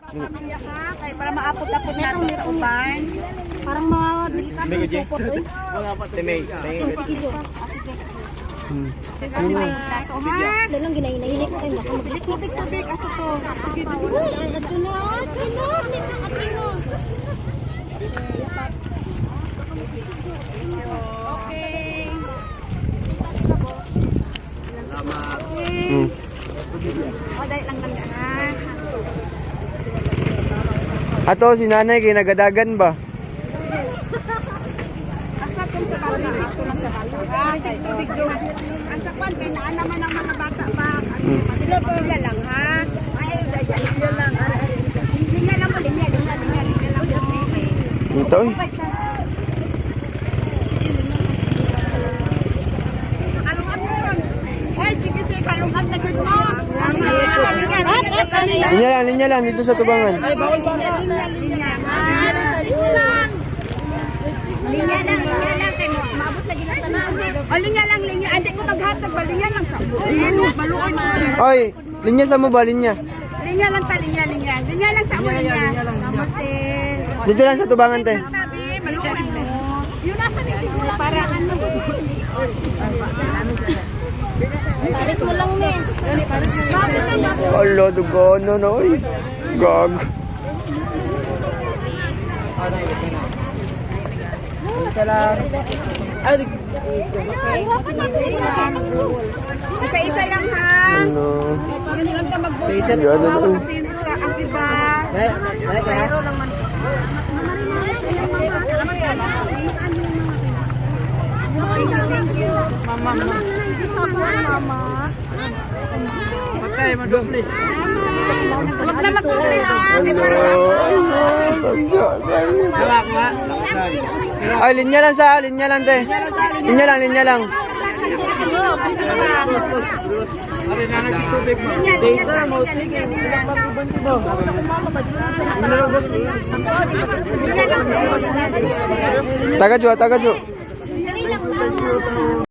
Pamilya ka, kaya para maapot-apot natin sa uban. Parang mabili ka ng supot, oy. Timay. Sige, Ano yung plato, ha? Dalang ginahinay ko kayo Bilis tubig, aso to. Sige, Uy, ay, ito na. Okay. Salamat. O, dahil lang ha. Ato, si nanay, kinagadagan ba? Asa kung sa bata, ako lang sa bata. Sige, tubig doon. Ang sakwan, kaya naan naman ang mga bata pa. Sila pamilya lang, ha? Ay, dahil sila lang. Linya lang mo, linya lang. Dito, eh. Kalungan mo ron. Ay, sige, kalungan na good mo. Linya lang, dito sa tubangan. Linya lang. Kay maabot na ginatanan. O, linya lang. Andi ko maghatag ba? Linya lang sa maluoy mo. Oy, linya sa mo ba, linya? Linya lang ta, linya. Linya lang sa mo, linya. Kamutin. Dito lang sa tubangan, te. Sabi, maluoy mo. Yun nasa ni siguro para ano. Paris mo lang, men. Alo, dugo, no, oy. Gag. Isa-isa lang, ha? Ano? Para hindi lang ka mag-book. Isa-isa lang. Kasi yung isa, ang iba. Pero lang man. Salamat ka. Thank you. Mama. Mama. Patay, madupli. Huwag na mag-book ha. Ay, linya lang, te. Linya lang. Ari na nagtitubig mo. Jason, mo. Sige. Taga Jo. Dali lang na.